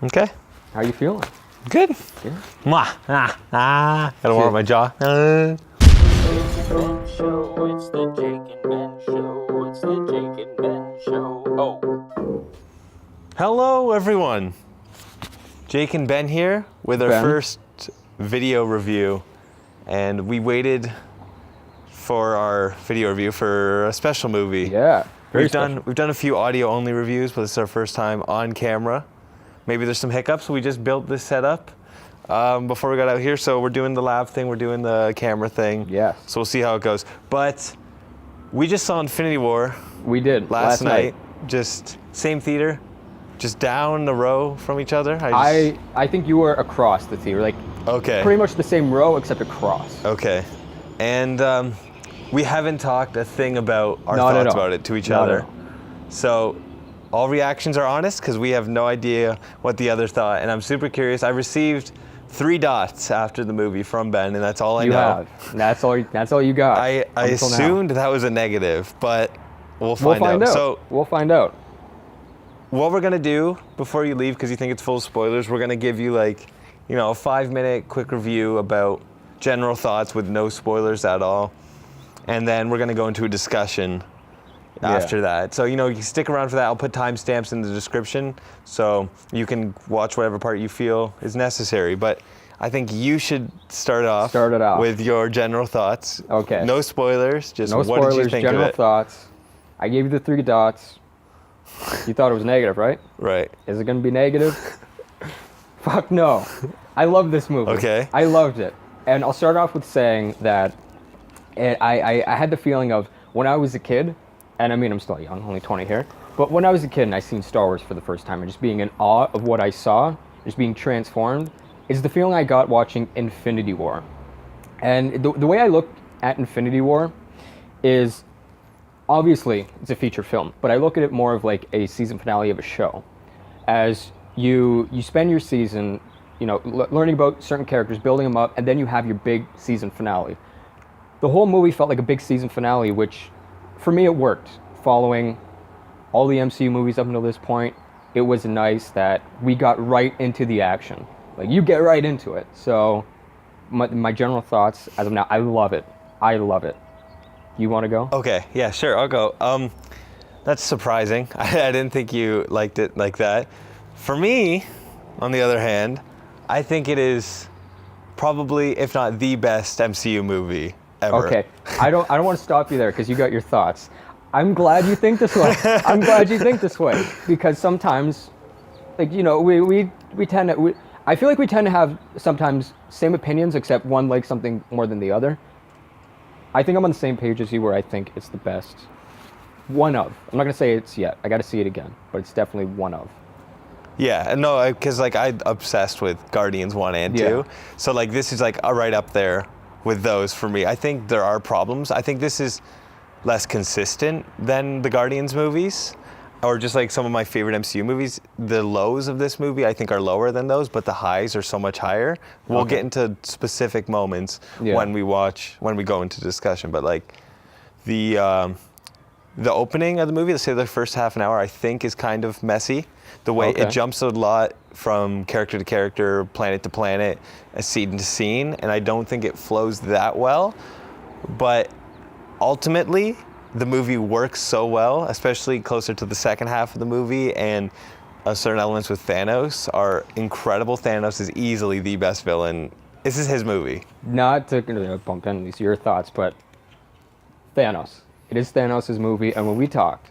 Okay. How you feeling? Good. Yeah. Gotta warm up my jaw. Show. It's the Jake and Ben Show. It's the Jake and Ben Show. Oh. Hello, everyone. Jake and Ben here with our Ben. first video review. And we waited for our video review for a special movie. Yeah. We've done a few audio only reviews, but this is our first time on camera. Maybe there's some hiccups. We just built this setup before we got out here, so we're doing the lab thing, we're doing the camera thing. Yes. So we'll see how it goes. But we just saw Infinity War We did last night. Just same theater, just down the row from each other. I think you were across the theater, like Okay. pretty much the same row except across. Okay. And we haven't talked a thing about our Not at thoughts all. about it to each Not at other. all. So all reactions are honest because we have no idea what the other thought. And I'm super curious. I received 3 dots after the movie from Ben, and that's all I You know. have. That's all you got. I up until now. assumed that was a negative, but we'll We'll find find out. So We'll find out. what we're gonna do before you leave, because you think it's full of spoilers, we're gonna give you like, a 5-minute quick review about general thoughts with no spoilers at all. And then we're gonna go into a discussion after that. So, you can stick around for that. I'll put timestamps in the description so you can watch whatever part you feel is necessary. But I think you should start it off with your general thoughts. Okay. No spoilers, just No what spoilers, did you think general of it? thoughts. I gave you the 3 dots. You thought it was negative, right? Right. Is it going to be negative? Fuck no. I love this movie. Okay. I loved it. And I'll start off with saying that I had the feeling of when I was a kid, and I mean, I'm still young, only 20 here, but when I was a kid and I seen Star Wars for the first time and just being in awe of what I saw, just being transformed, is the feeling I got watching Infinity War. And the way I look at Infinity War is, obviously, it's a feature film, but I look at it more of like a season finale of a show. As you spend your season, learning about certain characters, building them up, and then you have your big season finale. The whole movie felt like a big season finale, which, for me, it worked. Following all the MCU movies up until this point, it was nice that we got right into the action. Like, you get right into it. So, my general thoughts, as of now, I love it. I love it. You want to go? Okay, yeah, sure, I'll go. That's surprising. I didn't think you liked it like that. For me, on the other hand, I think it is probably, if not the best MCU movie ever. Okay, I don't want to stop you there because you got your thoughts. I'm glad you think this way. I'm glad you think this way because sometimes, like we tend to. I feel like we tend to have sometimes same opinions, except one likes something more than the other. I think I'm on the same page as you where I think it's the best. One of. I'm not gonna say it's yet. I got to see it again, but it's definitely one of. Yeah, no, because I'm obsessed with Guardians 1 and 2. Yeah. So this is right up there with those for me. I think there are problems. I think this is less consistent than the Guardians movies, or just like some of my favorite MCU movies. The lows of this movie I think are lower than those, but the highs are so much higher. We'll get into specific moments when we go into discussion. But the opening of the movie, let's say the first half an hour, I think is kind of messy. The way it jumps a lot from character to character, planet to planet, scene to scene, and I don't think it flows that well. But ultimately, the movie works so well, especially closer to the second half of the movie, and certain elements with Thanos are incredible. Thanos is easily the best villain. This is his movie. Not to bump into your thoughts, but Thanos. It is Thanos' movie, and when we talked,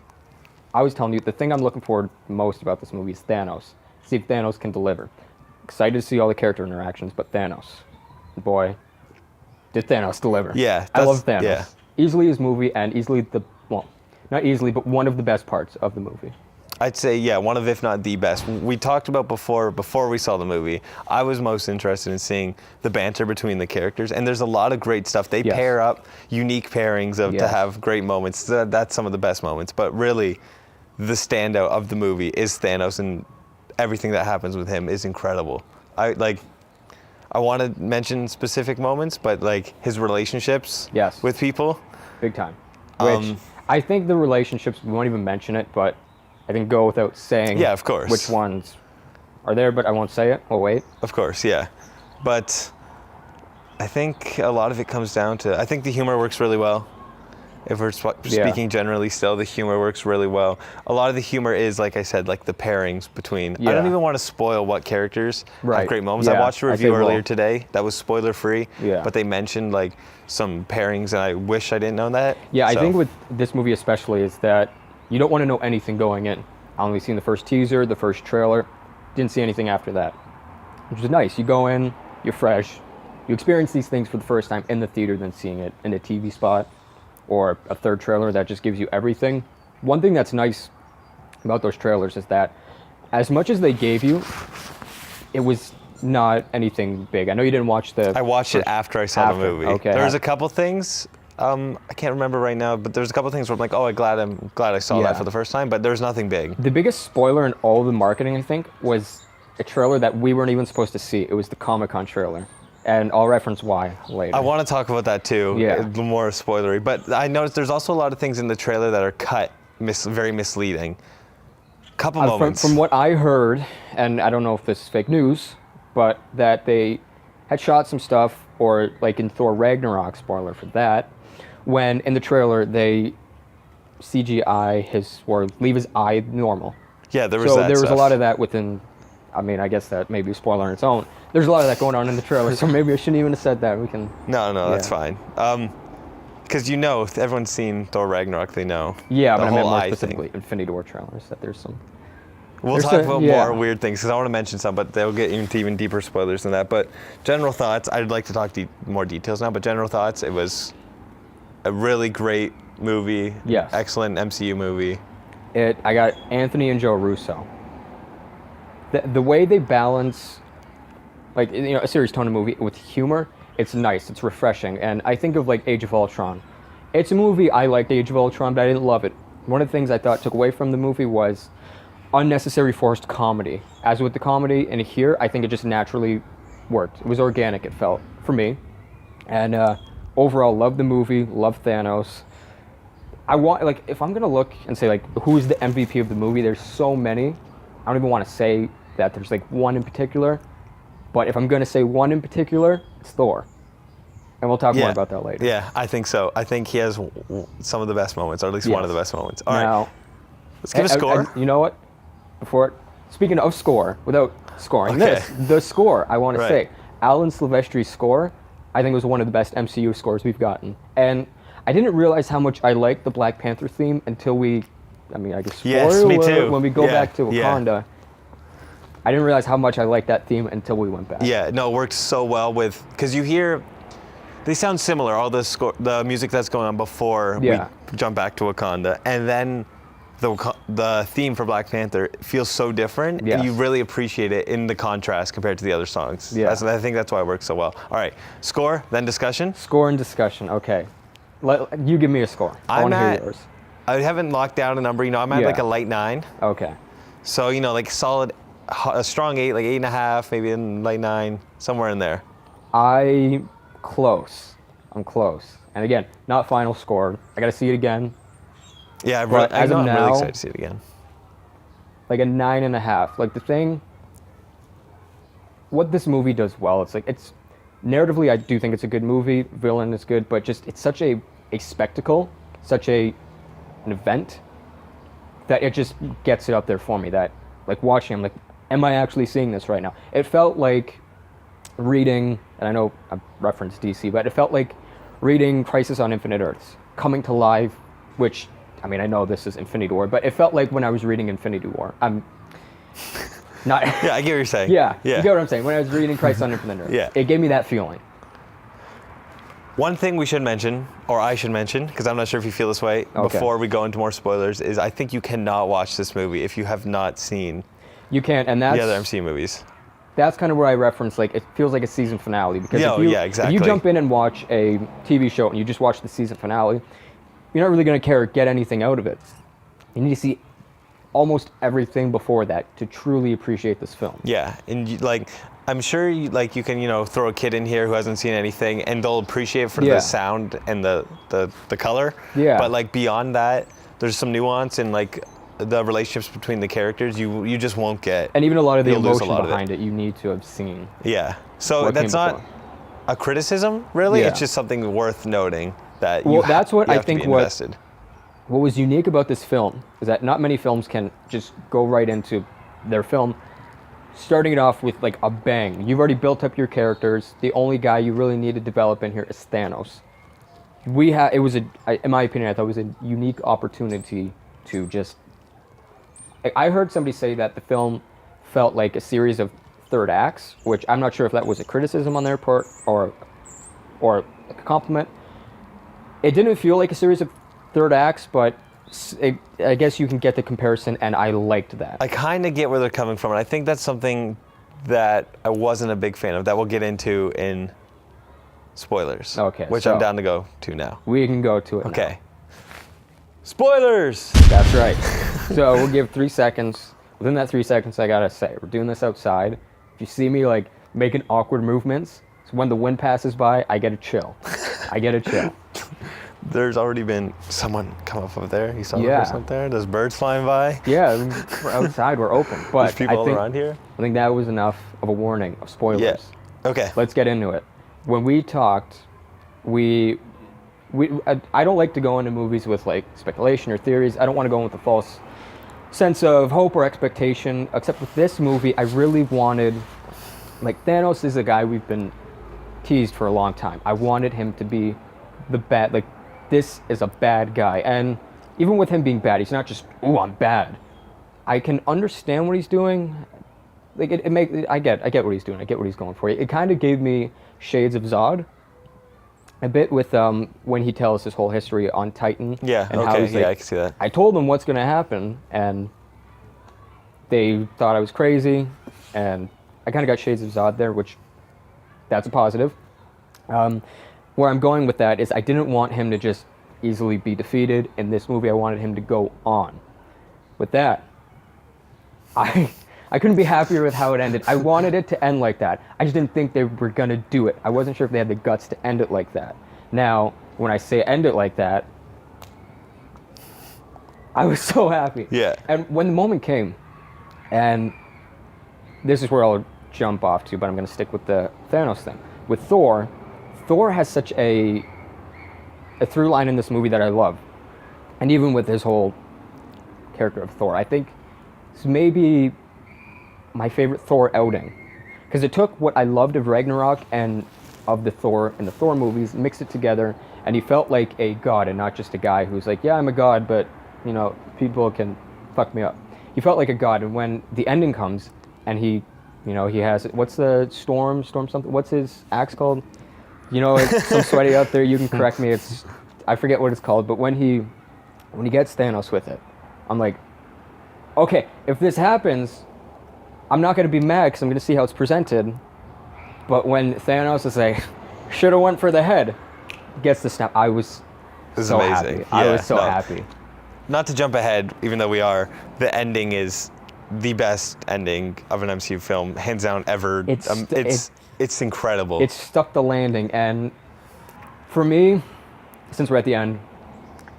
I was telling you the thing I'm looking forward most about this movie is Thanos. See if Thanos can deliver. Excited to see all the character interactions, but Thanos, boy, did Thanos deliver? Yeah, I love Thanos. Yeah. Easily his movie, and easily not easily, but one of the best parts of the movie. I'd say, yeah, one of, if not the best. We talked about before we saw the movie, I was most interested in seeing the banter between the characters, and there's a lot of great stuff. They pair up unique pairings to have great moments. That's some of the best moments. But really, the standout of the movie is Thanos, and everything that happens with him is incredible. I want to mention specific moments, but his relationships with people. Big time. Which I think the relationships, we won't even mention it, but I think go without saying of course. which ones are there, but I won't say it. We'll wait. Of course, yeah. But I think a lot of it comes down to, I think the humor works really well. If we're speaking generally still, the humor works really well. A lot of the humor is, like I said, like the pairings between. I don't even want to spoil what characters have great moments. I watched a review earlier today that was spoiler free, but they mentioned like some pairings, and I wish I didn't know that. Yeah, I think with this movie especially is that you don't want to know anything going in. I only seen the first teaser, the first trailer, didn't see anything after that, which is nice. You go in, you're fresh, you experience these things for the first time in the theater than seeing it in a TV spot or a third trailer that just gives you everything. One thing that's nice about those trailers is that as much as they gave you, it was not anything big. I know you didn't watch the... I watched it after I saw the movie. Okay. There was a couple things, I can't remember right now, but there's a couple things where I'm like, oh, I'm glad I saw that for the first time, but there's nothing big. The biggest spoiler in all the marketing, I think, was a trailer that we weren't even supposed to see. It was the Comic-Con trailer. And I'll reference why later. I want to talk about that too. Yeah. More spoilery. But I noticed there's also a lot of things in the trailer that are cut, very misleading. Couple moments. From what I heard, and I don't know if this is fake news, but that they had shot some stuff, or like in Thor Ragnarok, spoiler for that, when in the trailer they CGI or leave his eye normal. Yeah, there was that there was stuff. a lot of that within. I mean, I guess that may be a spoiler on its own. There's a lot of that going on in the trailer, so maybe I shouldn't even have said that. We can. No, that's fine. Because if everyone's seen Thor Ragnarok, they know. Yeah, but I meant more specifically Infinity War trailers, that there's some. We'll talk about more weird things, because I want to mention some, but they'll get into even deeper spoilers than that. But general thoughts, I'd like to talk more details now, but general thoughts, it was a really great movie. Yes. Excellent MCU movie. I got Anthony and Joe Russo. The way they balance, like, a serious tone of movie with humor, it's nice, it's refreshing. And I think of like Age of Ultron. It's a movie I liked, Age of Ultron, but I didn't love it. One of the things I thought took away from the movie was unnecessary forced comedy. As with the comedy in here, I think it just naturally worked. It was organic, it felt, for me. And overall, love the movie, love Thanos. I want, like, if I'm gonna look and say, like, who's the MVP of the movie, there's so many. I don't even want to say that there's like one in particular, but if I'm going to say one in particular, it's Thor. And we'll talk more about that later. Yeah, I think so. I think he has some of the best moments, or at least one of the best moments. All right, let's give a score. You know what? Speaking of score, without scoring the score, I want to say, Alan Silvestri's score, I think was one of the best MCU scores we've gotten. And I didn't realize how much I liked the Black Panther theme until I guess spoiler when we go back to Wakanda. I didn't realize how much I liked that theme until we went back. Yeah, no, it worked so well because you hear, they sound similar, all the music that's going on before we jump back to Wakanda, and then the theme for Black Panther feels so different, and you really appreciate it in the contrast compared to the other songs. Yeah. I think that's why it works so well. All right, score, then discussion? Score and discussion, okay. You give me a score. I want to hear yours. I haven't locked down a number, I'm at like a light 9. Okay. So, like solid, a strong 8, like 8.5, maybe a light 9, somewhere in there. I'm close. And again, not final score. I got to see it again. Yeah, I'm really excited to see it again. Like a 9.5. Like the thing, what this movie does well, it's narratively, I do think it's a good movie. Villain is good, but just it's such a spectacle, such an event, that it just gets it up there for me. That, like, watching, I'm like, am I actually seeing this right now? It felt like reading, and I know I referenced DC, but it felt like reading Crisis on Infinite Earths, coming to life, which, I mean, I know this is Infinity War, but it felt like when I was reading Infinity War. I'm not... Yeah, I get what you're saying. Yeah, you get what I'm saying. When I was reading Crisis on Infinite Earths, it gave me that feeling. One thing we should mention, or I should mention, because I'm not sure if you feel this way, before we go into more spoilers, is I think you cannot watch this movie if you have not seen the other MCU movies. That's kind of where I reference, like, it feels like a season finale. Because if you jump in and watch a TV show and you just watch the season finale, you're not really going to care or get anything out of it. You need to see almost everything before that to truly appreciate this film. Yeah, and I'm sure you can throw a kid in here who hasn't seen anything and they'll appreciate it for the sound and the color. Yeah. But beyond that, there's some nuance and the relationships between the characters, you just won't get. And even a lot of the you'll lose a emotion lot of behind it, you need to have seen. Yeah. So what that's came not before. a criticism, really. Yeah. It's just something worth noting that Well, that's what you I have to think be invested. What was unique about this film is that not many films can just go right into their film, starting it off with like a bang. You've already built up your characters. The only guy you really need to develop in here is Thanos. It was in my opinion, I thought it was a unique opportunity to just. I heard somebody say that the film felt like a series of third acts, which I'm not sure if that was a criticism on their part or a compliment. It didn't feel like a series of third acts, but I guess you can get the comparison, and I liked that. I kind of get where they're coming from, and I think that's something that I wasn't a big fan of, that we'll get into in spoilers. Okay, Which so I'm down to go to now. We can go to it now. Okay. Spoilers! That's right. So we'll give 3 seconds. Within that 3 seconds, I gotta say, we're doing this outside. If you see me like making awkward movements, so when the wind passes by, I get a chill. I get a chill. There's already been someone come up over there. You saw Yeah. the person up there? There's birds flying by. Yeah, we're outside, we're open. But There's people I all think, around here. I think that was enough of a warning of spoilers. Yeah. Okay. Let's get into it. When we talked, I don't like to go into movies with like speculation or theories. I don't want to go in with a false sense of hope or expectation. Except with this movie, I really wanted, like, Thanos is a guy we've been teased for a long time. I wanted him to be the bad, like, this is a bad guy. And even with him being bad, he's not just, oh, I'm bad. I can understand what he's doing. Like, I get what he's doing. I get what he's going for. It kind of gave me shades of Zod a bit with when he tells his whole history on Titan. Yeah, and how okay, he's like, yeah, I can see that. I told them what's going to happen, and they thought I was crazy, and I kind of got shades of Zod there, which that's a positive. Where I'm going with that is I didn't want him to just easily be defeated. In this movie, I wanted him to go on. With that, I couldn't be happier with how it ended. I wanted it to end like that. I just didn't think they were going to do it. I wasn't sure if they had the guts to end it like that. Now, when I say end it like that, I was so happy. Yeah. And when the moment came, and this is where I'll jump off to, but I'm going to stick with the Thanos thing. With Thor has such a through line in this movie that I love. And even with his whole character of Thor, I think it's maybe my favorite Thor outing. Because it took what I loved of Ragnarok and of the Thor in the Thor movies, mixed it together, and he felt like a god and not just a guy who's like, yeah, I'm a god, but, you know, people can fuck me up. He felt like a god, and when the ending comes, and he, you know, he has, what's the storm something, what's his axe called? You know, it's some sweaty out there, you can correct me, I forget what it's called, but when he gets Thanos with it, I'm like, okay, if this happens, I'm not going to be mad because I'm going to see how it's presented. But when Thanos is like, should have went for the head, gets the snap, I was so amazing. happy. I was so no. happy. Not to jump ahead, even though we are, the ending is the best ending of an MCU film, hands down, ever. It's incredible. It stuck the landing, and for me, since we're at the end,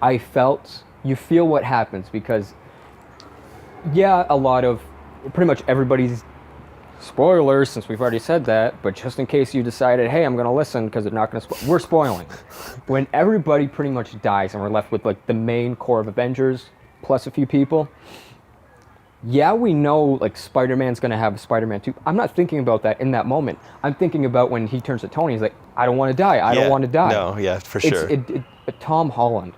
I felt, you feel what happens, because yeah, a lot of, pretty much everybody's, spoilers, since we've already said that, but just in case you decided, hey, I'm going to listen because they're not going to we're spoiling. When everybody pretty much dies and we're left with like the main core of Avengers plus a few people, yeah, we know like Spider-Man's going to have a Spider-Man 2. I'm not thinking about that in that moment. I'm thinking about when he turns to Tony, he's like, I don't want to die. I don't want to die. No, yeah, for sure. Tom Holland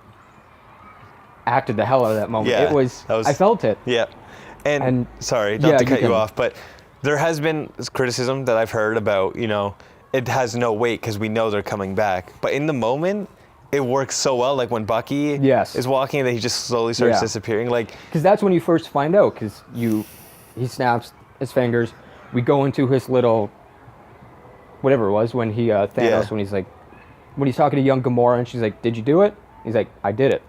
acted the hell out of that moment. Yeah, I felt it. Yeah. And sorry, not to cut you off, but there has been criticism that I've heard about, you know, it has no weight because we know they're coming back. But in the moment, it works so well. Like when Bucky is walking and then he just slowly starts disappearing. Like, because that's when you first find out, because he snaps his fingers. We go into his little, whatever it was, when he, Thanos, when he's talking to young Gamora and she's like, did you do it? He's like, I did it.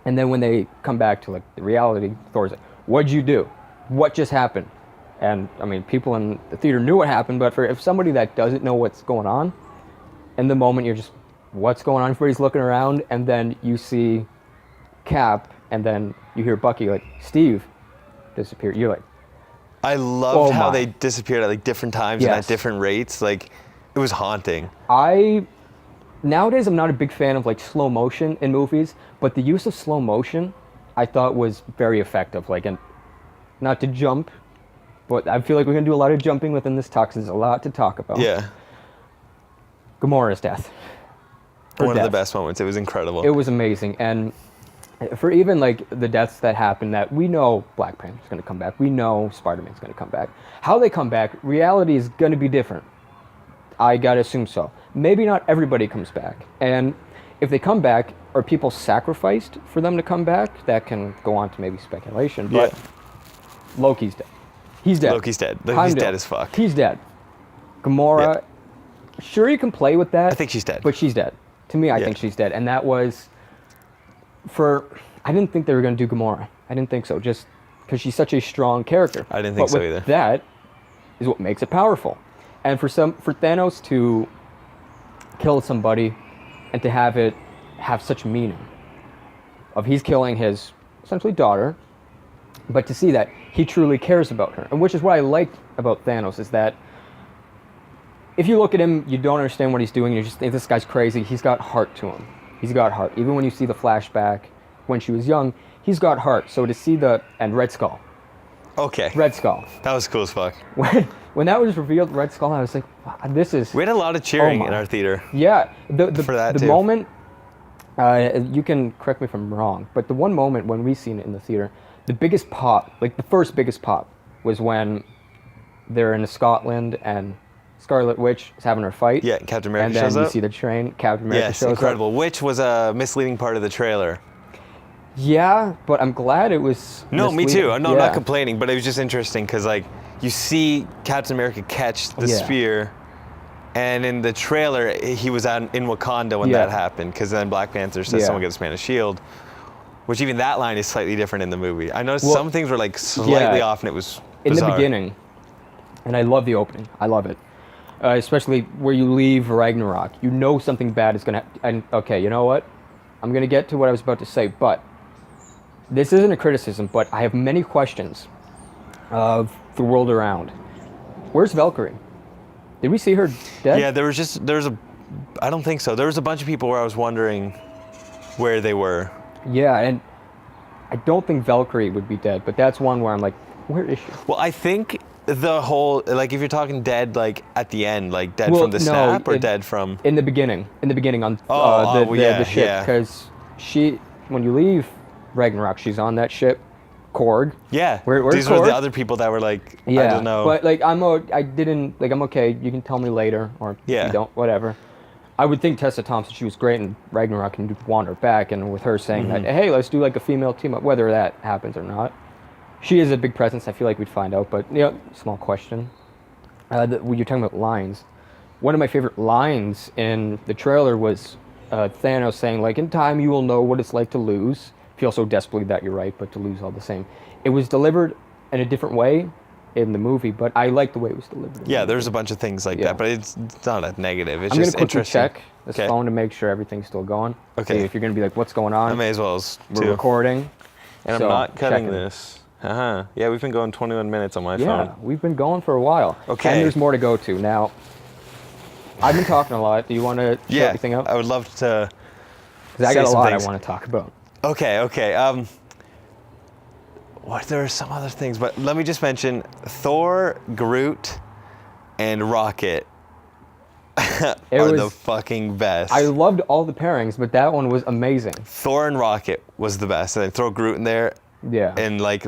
And then when they come back to like the reality, Thor's like, what'd you do? What just happened? And I mean, people in the theater knew what happened, but if somebody that doesn't know what's going on, in the moment you're just, what's going on? Everybody's looking around, and then you see Cap and then you hear Bucky like, Steve disappear. You're like, I loved Oh how my. they disappeared at like different times and Yes. at different rates. Like, it was haunting. Nowadays I'm not a big fan of like slow motion in movies, but the use of slow motion I thought was very effective. Like, and not to jump, but I feel like we're gonna do a lot of jumping within this talk. 'Cause there's a lot to talk about. Yeah. Gamora's death. Her One of the death. best moments. It was incredible. It was amazing, and for even like the deaths that happened, that we know Black Panther's gonna come back, we know Spider-Man's gonna come back. How they come back, reality is gonna be different. I gotta assume so. Maybe not everybody comes back, and if they come back, are people sacrificed for them to come back? That can go on to maybe speculation, but Yeah. Loki's dead. He's dead. Loki's dead. Loki's Heimdall, dead as fuck. He's dead. Gamora, sure you can play with that. I think she's dead. But she's dead. To me, I Yeah. think she's dead. And that was I didn't think they were going to do Gamora. I didn't think so, just because she's such a strong character. I didn't think but so with either. That is what makes it powerful. And for Thanos to kill somebody and to have such meaning of he's killing his essentially daughter, but to see that he truly cares about her, and which is what I liked about Thanos, is that if you look at him, you don't understand what he's doing. You just think this guy's crazy. He's got heart to him. He's got heart. Even when you see the flashback when she was young, he's got heart. So to see and Red Skull. Okay. Red Skull. That was cool as fuck. When that was revealed, Red Skull, I was like, wow, this is... We had a lot of cheering Oh my. in our theater. Yeah. The For that, the too. moment, you can correct me if I'm wrong, but the one moment when we seen it in the theater, the biggest pop, like the first biggest pop, was when they're in Scotland and Scarlet Witch is having her fight. Yeah, Captain America and then shows you up. see the train. Captain America Yes, shows incredible. up. Which was a misleading part of the trailer. Yeah, but I'm glad it was. No, me misleading. too. No, I'm Yeah. not complaining, but it was just interesting because, like, you see Captain America catch the Yeah. spear, and in the trailer, he was in Wakanda when Yeah. that happened, because then Black Panther says, Yeah. someone get this man a shield, which even that line is slightly different in the movie. I noticed Well, some things were, like, slightly yeah. off, and it was In bizarre. the beginning, and I love the opening. I love it. Especially where you leave Ragnarok. You know something bad is going to... And, okay, you know what? I'm going to get to what I was about to say, but this isn't a criticism, but I have many questions of the world around. Where's Valkyrie? Did we see her dead? Yeah, I don't think so. There was a bunch of people where I was wondering where they were. Yeah, and I don't think Valkyrie would be dead, but that's one where I'm like, where is she? Well, I think the whole, like, if you're talking dead, like, at the end, like, dead Well, from the no, snap or it- dead from... In the beginning on Oh, the ship, yeah. because when you leave Ragnarok, she's on that ship, Korg. Yeah, Where's these were Korg? the other people that were like, Yeah, I don't know. but like I'm okay. You can tell me later, or if Yeah. you don't, whatever. I would think Tessa Thompson, she was great in Ragnarok, and want her back, and with her saying Mm-hmm. that, hey, let's do like a female team up, whether that happens or not. She is a big presence. I feel like we'd find out, but small question. When you're talking about lines, one of my favorite lines in the trailer was Thanos saying, like, in time you will know what it's like to lose. Feel so desperately that you're right, but to lose all the same. It was delivered in a different way in the movie, but I like the way it was delivered. Yeah, there's a bunch of things like Yeah. that, but it's not a negative. It's I'm gonna just quickly interesting. check this Okay. phone to make sure everything's still going. Okay. See if you're gonna be like, what's going on? I may as well as We're too. recording. And so I'm not cutting checking. this. Yeah, we've been going 21 minutes on my Yeah, phone. we've been going for a while. Okay. And there's more to go to. Now, I've been talking a lot. Do you want to show Yeah, everything up? I would love to. Because I say got a some lot things. I want to talk about. Okay. There are some other things, but let me just mention Thor, Groot, and Rocket are the fucking best. I loved all the pairings, but that one was amazing. Thor and Rocket was the best, and then throw Groot in there. Yeah. And like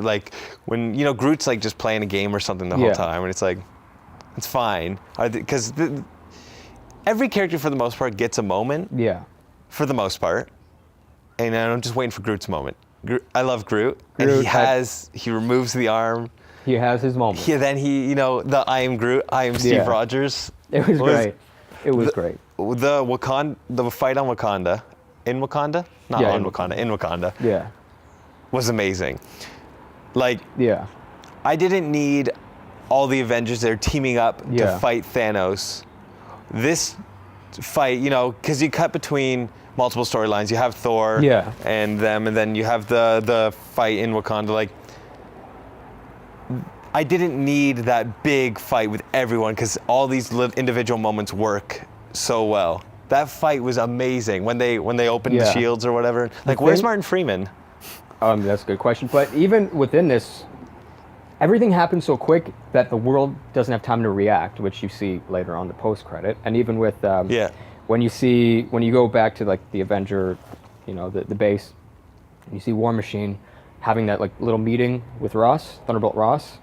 when Groot's like just playing a game or something the Yeah. whole time, and it's like, it's fine, because every character for the most part gets a moment Yeah. for the most part, and I'm just waiting for Groot's moment. I love Groot, and Groot he removes the arm. He has his moment. Then the I am Groot, I am Steve Yeah. Rogers. It was great. It was great. The fight on Wakanda, in Wakanda, not Yeah, on in Wakanda, in Wakanda, Yeah. was amazing. Like, Yeah. I didn't need all the Avengers there teaming up Yeah. to fight Thanos. This fight, because you cut between multiple storylines. You have Thor Yeah. and them, and then you have the fight in Wakanda. Like, I didn't need that big fight with everyone because all these individual moments work so well. That fight was amazing when they opened the Yeah. shields or whatever. Like, where's Martin Freeman? That's a good question. But even within this, everything happens so quick that the world doesn't have time to react, which you see later on the post-credit. And even with when you go back to like the Avenger, the base, and you see War Machine having that like little meeting with Ross, Thunderbolt Ross,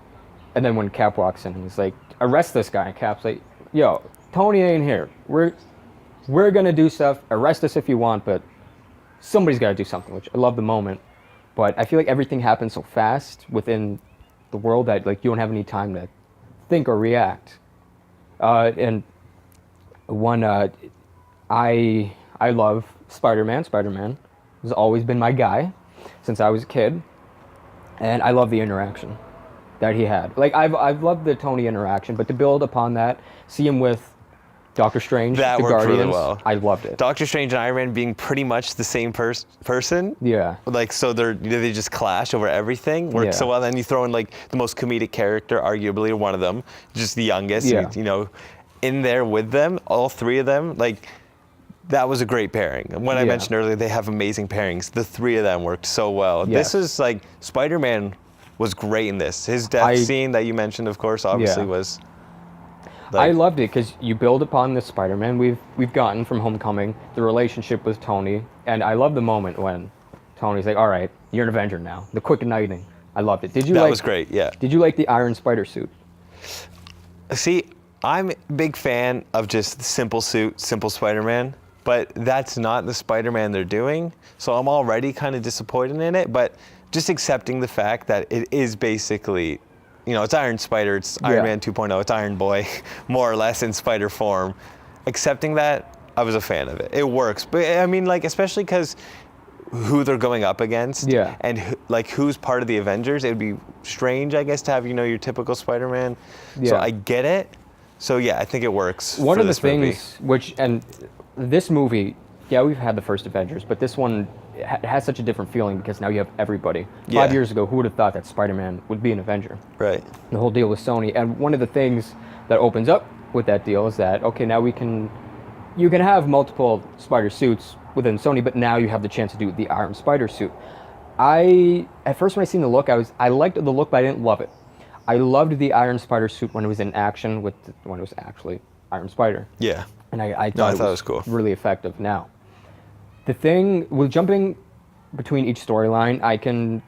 and then when Cap walks in and he's like, arrest this guy, and Cap's like, yo, Tony ain't here. We're gonna do stuff. Arrest us if you want, but somebody's got to do something. Which I love the moment, but I feel like everything happens so fast within the world that like you don't have any time to think or react. And one, I love Spider-Man. Spider-Man has always been my guy since I was a kid, and I love the interaction that he had. Like I've loved the Tony interaction, but to build upon that, see him with Doctor Strange, That the worked Guardians, really well. I loved it. Doctor Strange and Iron Man being pretty much the same person. Yeah. Like, so they just clash over everything. Works so well. Then you throw in like the most comedic character, arguably one of them, just the youngest. Yeah. In there with them, all three of them. Like, that was a great pairing. When I mentioned earlier, they have amazing pairings. The three of them worked so well. Yes. This is like Spider-Man was great in this. His death scene that you mentioned, of course, obviously was. I loved it because you build upon this Spider-Man we've gotten from Homecoming, the relationship with Tony, and I love the moment when Tony's like, "All right, you're an Avenger now." The quick igniting, I loved it. That was great. Yeah. Did you like the Iron Spider suit? See, I'm a big fan of just simple suit, simple Spider-Man, but that's not the Spider-Man they're doing. So I'm already kind of disappointed in it, but just accepting the fact that it is basically, it's Iron Spider, it's Iron Man 2.0, it's Iron Boy, more or less in spider form. Accepting that, I was a fan of it. It works, but I mean, like, especially because who they're going up against, and who's part of the Avengers. It'd be strange, I guess, to have your typical Spider-Man. Yeah. So I get it. So yeah, I think it works. One for of the this movie. things this movie, we've had the first Avengers, but this one has such a different feeling because now you have everybody. 5 years ago, who would have thought that Spider-Man would be an Avenger? Right. The whole deal with Sony, and one of the things that opens up with that deal is that now you can have multiple spider suits within Sony, but now you have the chance to do the Iron Spider suit. At first when I seen the look, I liked the look, but I didn't love it. I loved the Iron Spider suit when it was in action when it was actually Iron Spider. Yeah. And I thought it was cool. Really effective. Now, the thing with jumping between each storyline, I can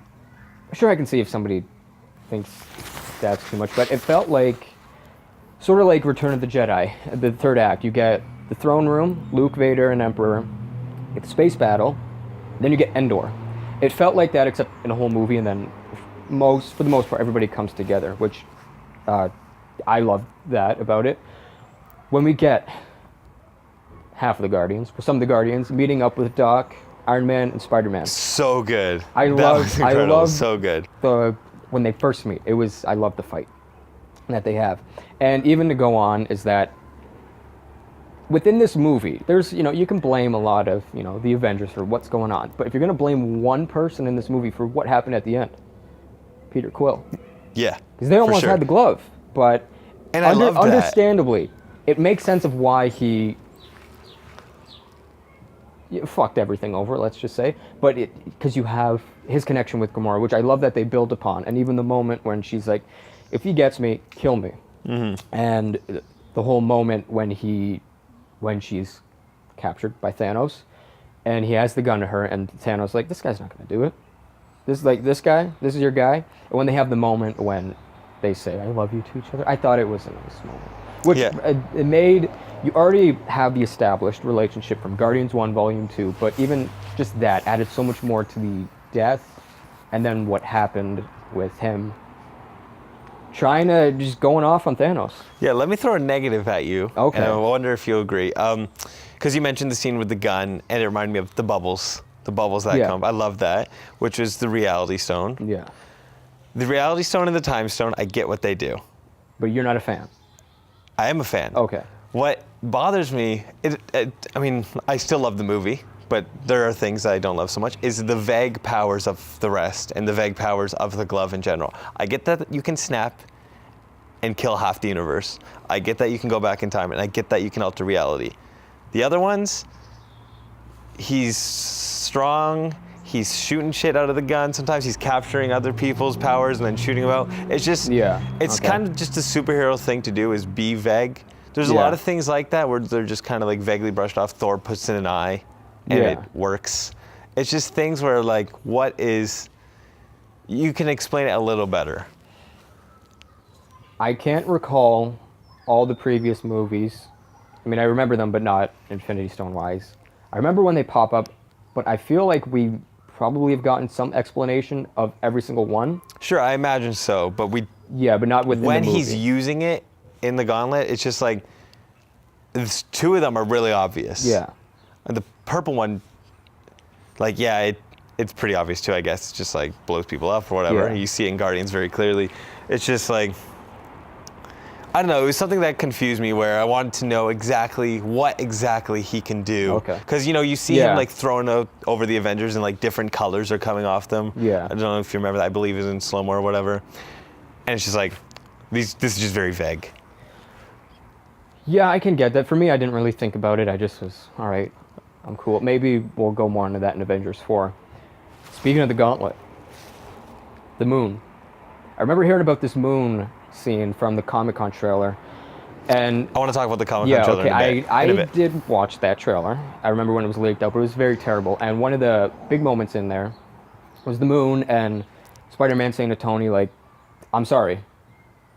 see if somebody thinks that's too much, but it felt like sort of like Return of the Jedi, the third act. You get the throne room, Luke, Vader, and Emperor. You get the space battle, then you get Endor. It felt like that, except in a whole movie, and then for the most part, everybody comes together, which I love that about it. When we get half of the Guardians, some of the Guardians meeting up with Doc, Iron Man, and Spider-Man. So good. I love so good. When they first meet. I love the fight that they have. And even to go on is that within this movie, there's, you can blame a lot of, the Avengers for what's going on. But if you're going to blame one person in this movie for what happened at the end, Peter Quill. Yeah. Because they almost had the glove. But and I love that. Understandably, it makes sense of why he fucked everything over, let's just say. But because you have his connection with Gamora, which I love that they build upon. And even the moment when she's like, if he gets me, kill me. Mm-hmm. And the whole moment when she's captured by Thanos, and he has the gun to her, and Thanos like, this guy's not going to do it. This is your guy. And when they have the moment when they say, I love you to each other, I thought it was a nice moment. Which it made, you already have the established relationship from Guardians 1, Volume 2, but even just that added so much more to the death, and then what happened with him trying to just going off on Thanos. Yeah, let me throw a negative at you. Okay. And I wonder if you'll agree. Because you mentioned the scene with the gun, and it reminded me of the bubbles. The bubbles that come. I love that, which is the Reality Stone. Yeah. The Reality Stone and the Time Stone, I get what they do. But you're not a fan. I am a fan. Okay. What bothers me, I mean, I still love the movie, but there are things that I don't love so much, is the vague powers of the rest and the vague powers of the glove in general. I get that you can snap and kill half the universe. I get that you can go back in time, and I get that you can alter reality. The other ones, he's strong, he's shooting shit out of the gun. Sometimes he's capturing other people's powers and then shooting them out. It's just, it's kind of just a superhero thing to do, is be vague. There's a lot of things like that where they're just kind of like vaguely brushed off. Thor puts in an eye and it works. It's just things where like, you can explain it a little better. I can't recall all the previous movies. I mean, I remember them, but not Infinity Stone wise. I remember when they pop up, but I feel like we probably have gotten some explanation of every single one. Sure, I imagine so, but but not within the movie. When he's using it in the gauntlet, it's just like, two of them are really obvious. Yeah. And the purple one, like, it's pretty obvious too, I guess. It's just like blows people up or whatever. Yeah. You see it in Guardians very clearly. It's just like, I don't know, it was something that confused me where I wanted to know what exactly he can do. Okay. Because, you see him like thrown out over the Avengers and like different colors are coming off them. Yeah. I don't know if you remember that. I believe it was in slow-mo or whatever. And it's just like, this is just very vague. Yeah, I can get that. For me, I didn't really think about it. I just was, all right, I'm cool. Maybe we'll go more into that in Avengers 4. Speaking of the gauntlet, the moon. I remember hearing about this moon scene from the Comic-Con trailer. And I want to talk about the Comic-Con trailer in a bit. I did watch that trailer. I remember when it was leaked out, but it was very terrible. And one of the big moments in there was the moon and Spider-Man saying to Tony, like, I'm sorry.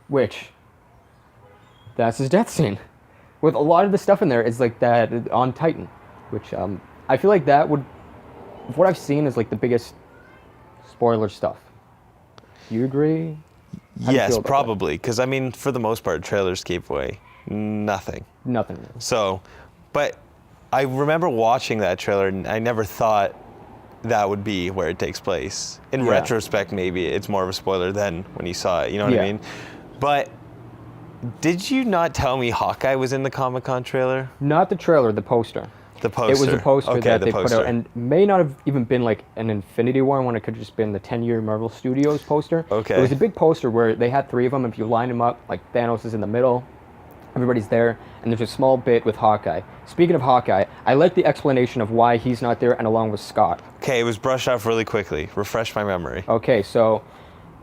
Which? That's his death scene. With a lot of the stuff in there is like that on Titan, which I feel like that would, what I've seen is like the biggest spoiler stuff. Do you agree? Yes, probably. Because, I mean, for the most part, trailers gave away nothing. Nothing really. So, but I remember watching that trailer, and I never thought that would be where it takes place. In retrospect, maybe it's more of a spoiler than when you saw it, you know what I mean? But did you not tell me Hawkeye was in the Comic-Con trailer? Not the trailer, the poster. The poster. It was a poster that they put out, poster. and may not have even been like an Infinity War one. It could have just been the 10-year Marvel Studios poster. Okay. It was a big poster where they had 3 of them. If you line them up, like Thanos is in the middle, everybody's there, and there's a small bit with Hawkeye. Speaking of Hawkeye, I like the explanation of why he's not there, and along with Scott. Okay, it was brushed off really quickly. Refresh my memory. Okay, so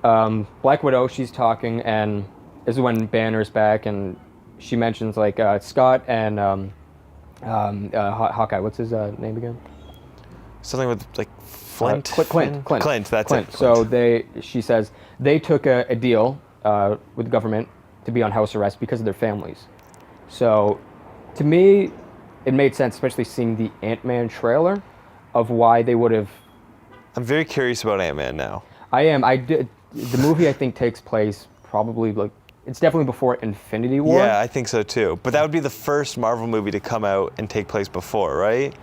Black Widow, she's talking, and this is when Banner's back, and she mentions like Scott and Hawkeye. What's his name again? Something with like Flint. Clint. That's it. Clint. So she says they took a deal with the government to be on house arrest because of their families. So to me, it made sense, especially seeing the Ant-Man trailer, of why they would have. I'm very curious about Ant-Man now. I am. The movie I think takes place probably like. It's definitely before Infinity War. Yeah, I think so too. But that would be the first Marvel movie to come out and take place before, right?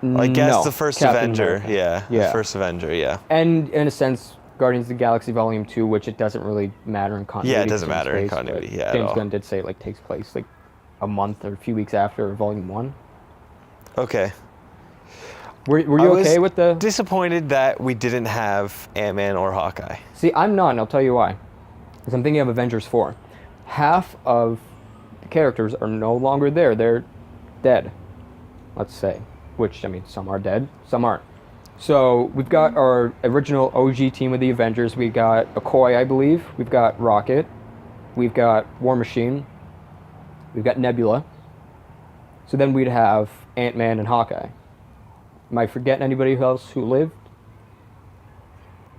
I guess the first Captain Avenger. America. Yeah. Yeah. The first Avenger, yeah. And in a sense, Guardians of the Galaxy Volume 2, which it doesn't really matter in continuity. Yeah, it doesn't matter in continuity, yeah, at James all. Gunn did say it like takes place like a month or a few weeks after Volume 1. Okay. Were you okay with the... disappointed that we didn't have Ant-Man or Hawkeye. See, I'm not, and I'll tell you why. Because I'm thinking of Avengers 4. Half of the characters are no longer there. They're dead, let's say. Which, I mean, some are dead, some aren't. So we've got our original OG team of the Avengers. We got Okoye, I believe. We've got Rocket. We've got War Machine. We've got Nebula. So then we'd have Ant-Man and Hawkeye. Am I forgetting anybody else who lived?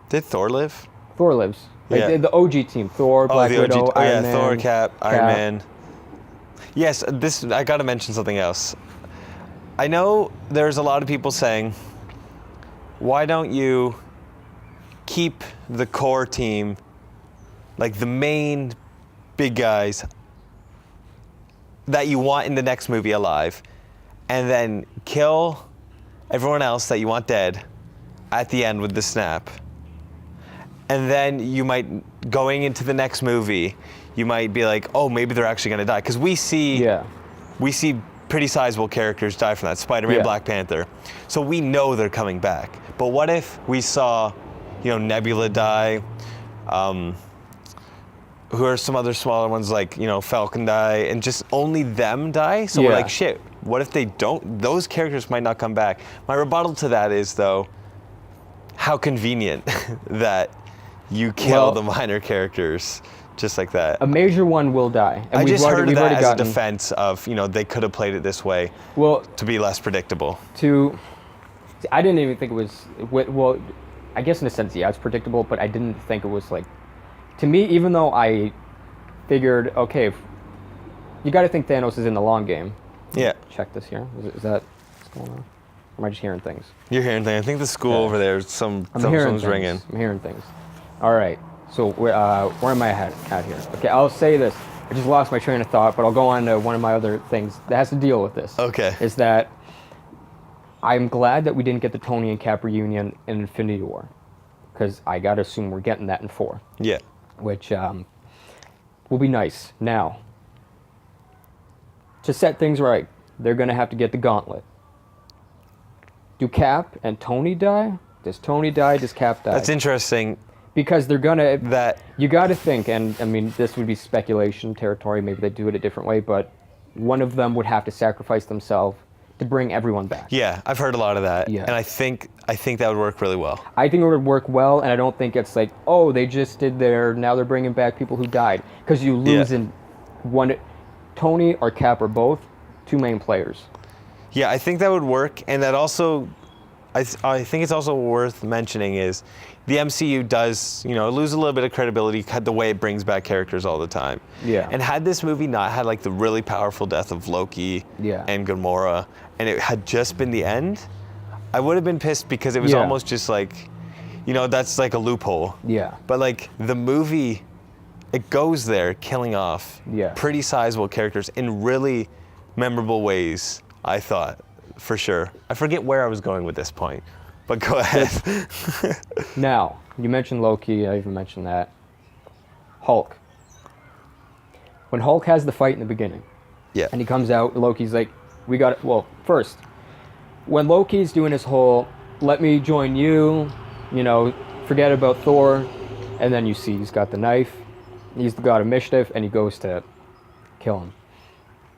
Did Thor live? Thor lives. Like Yeah. the OG team. Thor, Black Widow, Iron Man. Thor, Cap, Iron Man. Yes, I gotta mention something else. I know there's a lot of people saying, why don't you keep the core team, like the main big guys that you want in the next movie alive, and then kill everyone else that you want dead at the end with the snap. And then you might, going into the next movie, you might be like, oh, maybe they're actually going to die. Because we see pretty sizable characters die from that. Spider-Man, Yeah. Black Panther. So we know they're coming back. But what if we saw, Nebula die? Who are some other smaller ones like, Falcon die, and just only them die? So we're Yeah. like, shit, what if they don't? Those characters might not come back. My rebuttal to that is, though, how convenient that you kill the minor characters just like that. A major one will die. And I just heard we've that already as gotten, a defense of, they could have played it this way Well, to be less predictable. I didn't even think it was, well, I guess in a sense, yeah, it's predictable, but I didn't think it was like, to me, even though I figured, okay, you got to think Thanos is in the long game. Yeah. Check this here. Is that what's going on? Or am I just hearing things? You're hearing things. I think the school over there, someone's ringing. I'm hearing things. All right. So where am I at here? Okay, I'll say this. I just lost my train of thought, but I'll go on to one of my other things that has to deal with this. Okay. Is that I'm glad that we didn't get the Tony and Cap reunion in Infinity War, because I gotta assume we're getting that in 4. Yeah. Which will be nice. Now, to set things right, they're gonna have to get the gauntlet. Do Cap and Tony die? Does Tony die? Does Cap die? That's interesting. Because they're gonna. That You got to think, and I mean, this would be speculation territory. Maybe they do it a different way, but one of them would have to sacrifice themselves to bring everyone back. Yeah, I've heard a lot of that. Yeah. And I think that would work really well. I think it would work well, and I don't think it's like, oh, they just did now they're bringing back people who died. Because you lose in one. Tony or Cap are both 2 main players. Yeah, I think that would work, and that also, I think it's also worth mentioning is the MCU does, lose a little bit of credibility the way it brings back characters all the time. Yeah. And had this movie not had like the really powerful death of Loki and Gamora, and it had just been the end, I would have been pissed because it was almost just like, that's like a loophole. Yeah. But like the movie, it goes there killing off pretty sizable characters in really memorable ways, I thought, for sure. I forget where I was going with this point, but go ahead. Now, you mentioned Loki, I even mentioned that. Hulk. When Hulk has the fight in the beginning, and he comes out, Loki's like, we got it. Well, first, when Loki's doing his whole, let me join you, forget about Thor, and then you see he's got the knife, he's the god of mischief, and he goes to kill him.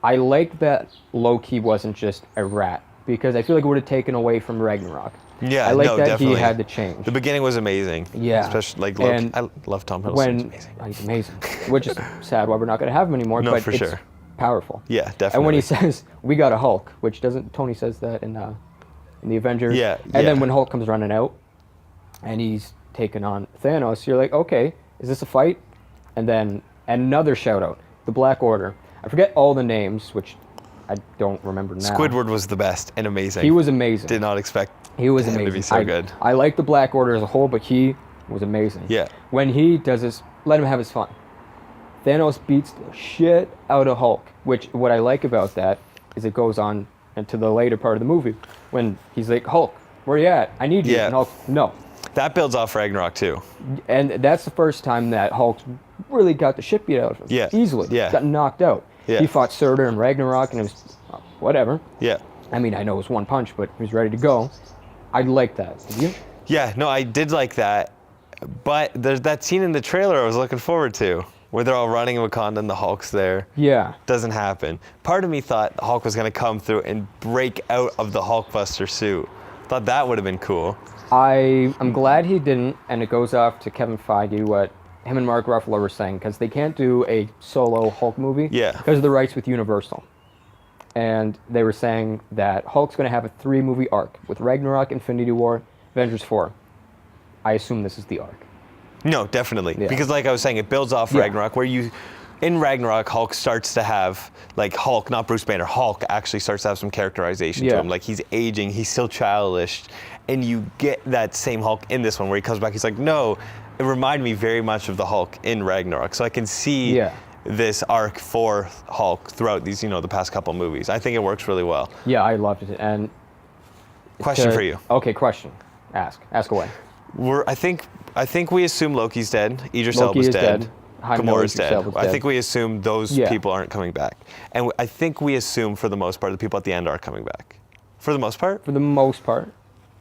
I like that Loki wasn't just a rat, because I feel like it would have taken away from Ragnarok. Yeah, I like that definitely. he had to change. The beginning was amazing. Yeah. Especially like Loki. And I love Tom Hiddleston. He's amazing. He's amazing. Which is sad why we're not going to have him anymore, No, but for it's sure. powerful. Yeah, definitely. And when he says, we got a Hulk, which Tony says that in the Avengers. Yeah, And then when Hulk comes running out and he's taking on Thanos, you're like, okay, is this a fight? And then another shout out, the Black Order. I forget all the names, which I don't remember now. Squidward was the best and amazing. He was amazing. Did not expect He was him amazing. to be so good. I like the Black Order as a whole, but he was amazing. Yeah. When he does his, let him have his fun. Thanos beats the shit out of Hulk, which what I like about that is it goes on into the later part of the movie when he's like, Hulk, where you at? I need you. Yeah. And Hulk, no. That builds off Ragnarok too. And that's the first time that Hulk really got the shit beat out of him. Yeah. Easily. Yeah. Got knocked out. Yeah. He fought Surtur and Ragnarok, and it was whatever. Yeah. I mean, I know it was one punch, but he was ready to go. I like that. Did you? Yeah, no, I did like that. But there's that scene in the trailer I was looking forward to, where they're all running in Wakanda and the Hulk's there. Yeah. Doesn't happen. Part of me thought Hulk was going to come through and break out of the Hulkbuster suit. Thought that would have been cool. I'm glad he didn't, and it goes off to Kevin Feige, what him and Mark Ruffalo were saying, because they can't do a solo Hulk movie because of the rights with Universal. And they were saying that Hulk's going to have a 3-movie arc with Ragnarok, Infinity War, Avengers 4. I assume this is the arc. No, definitely. Yeah. Because like I was saying, it builds off Ragnarok, where in Ragnarok, Hulk starts to have, like Hulk, not Bruce Banner, Hulk actually starts to have some characterization to him. Like he's aging, he's still childish. And you get that same Hulk in this one where he comes back, he's like, no, it reminded me very much of the Hulk in Ragnarok. So I can see this arc for Hulk throughout these, the past couple movies. I think it works really well. Yeah, I loved it. And question for you. Okay, question. Ask away. I think we assume Loki's dead. Idris Loki Elba's is dead. dead. Gamora's dead. yourself is I dead. think we assume those Yeah. people aren't coming back. And I think we assume, for the most part, the people at the end are coming back. For the most part? For the most part.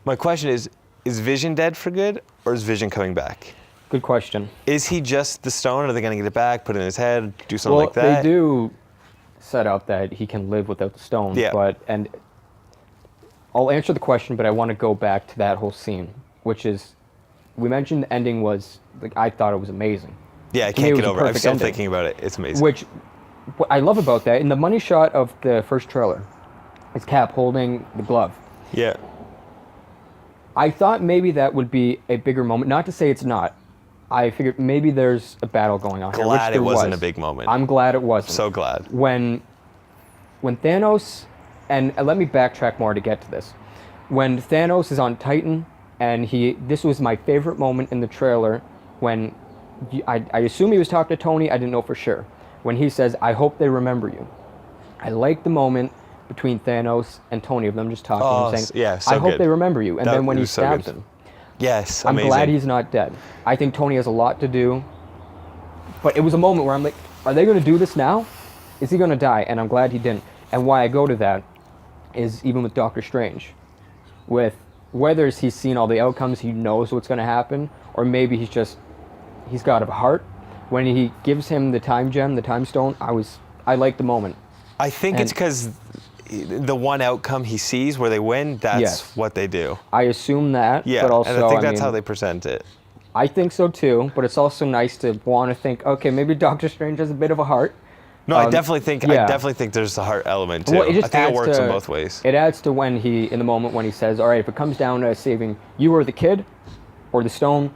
My question is Vision dead for good, or is Vision coming back? Good question. Is he just the stone? Are they going to get it back, put it in his head, do something Well, like that? they do set up that he can live without the stone. Yeah. And I'll answer the question, but I want to go back to that whole scene, which is, we mentioned the ending was, like, I thought it was amazing. Yeah, I To me, can't it get was a over it. I'm perfect still ending. thinking about it. It's amazing. Which, what I love about that, in the money shot of the first trailer, is Cap holding the glove. Yeah. I thought maybe that would be a bigger moment. Not to say it's not. I figured maybe there's a battle going on here, which Glad there it wasn't was. a big moment. I'm glad it wasn't. So glad. When Thanos, and let me backtrack more to get to this. When Thanos is on Titan, and this was my favorite moment in the trailer, when I assume he was talking to Tony, I didn't know for sure. When he says, "I hope they remember you." I like the moment between Thanos and Tony, of them just talking and saying, yeah, so "I hope good. they remember you." And That then when he was so stabs good. him, Yes, I'm amazing. glad he's not dead. I think Tony has a lot to do. But it was a moment where I'm like, are they going to do this now? Is he going to die? And I'm glad he didn't. And why I go to that is even with Doctor Strange. With whether he's seen all the outcomes, he knows what's going to happen, or maybe he's got a heart. When he gives him the time gem, the time stone, I like the moment. I think it's And- because the one outcome he sees where they win, that's Yes. what they do. I assume that, Yeah, but also and I think that's mean, how they present it. I think so too, but it's also nice to want to think, okay, maybe Doctor Strange has a bit of a heart. No, I definitely think there's a heart element too. Well, it just I think it adds works to, in both ways. It adds to when in the moment when he says, all right, if it comes down to saving you or the kid or the stone,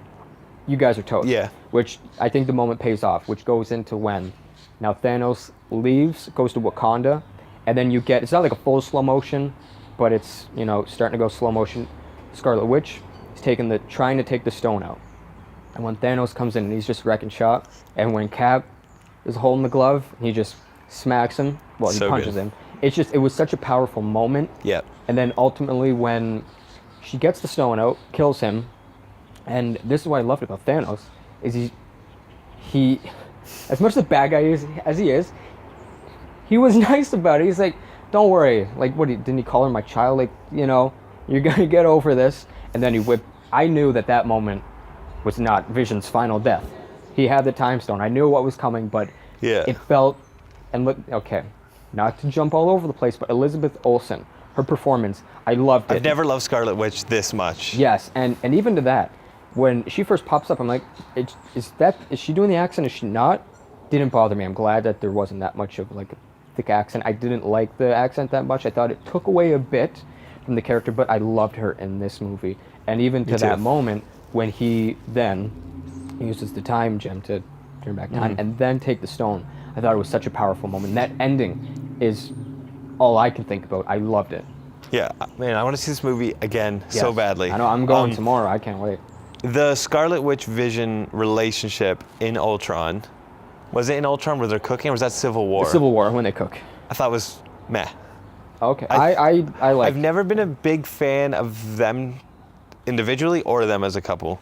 you guys are toast. Yeah. Which I think the moment pays off, which goes into when now Thanos leaves, goes to Wakanda, and then you get, it's not like a full slow motion, but it's, starting to go slow motion. Scarlet Witch is trying to take the stone out. And when Thanos comes in and he's just wrecking shop, and when Cap is holding the glove, he just smacks him. Well, he So punches good. him. It was such a powerful moment. Yeah. And then ultimately when she gets the stone out, kills him, and this is what I loved about Thanos, is he as much the bad guy as he is, he was nice about it. He's like, don't worry. Like, didn't he call her my child? Like, you're gonna get over this. And then he whipped. I knew that moment was not Vision's final death. He had the time stone. I knew what was coming, but Yeah. it felt, and look, okay, not to jump all over the place, but Elizabeth Olsen, her performance, I loved it. I've never loved Scarlet Witch this much. Yes, and even to that, when she first pops up, I'm like, is she doing the accent? Is she not? Didn't bother me. I'm glad that there wasn't that much of like a thick accent. I didn't like the accent that much. I thought it took away a bit from the character, but I loved her in this movie. And even to that too. moment when he then uses the time gem to turn back time and then take the stone, I thought it was such a powerful moment. That ending is all I can think about. I loved it. Yeah, man, I want to see this movie again so Yes. badly. I know, I'm going tomorrow. I can't wait. The Scarlet Witch Vision relationship in Ultron, was it in Ultron where they're cooking, or was that Civil War? Civil War, when they cook. I thought it was meh. Okay, I like. I've never been a big fan of them individually or them as a couple.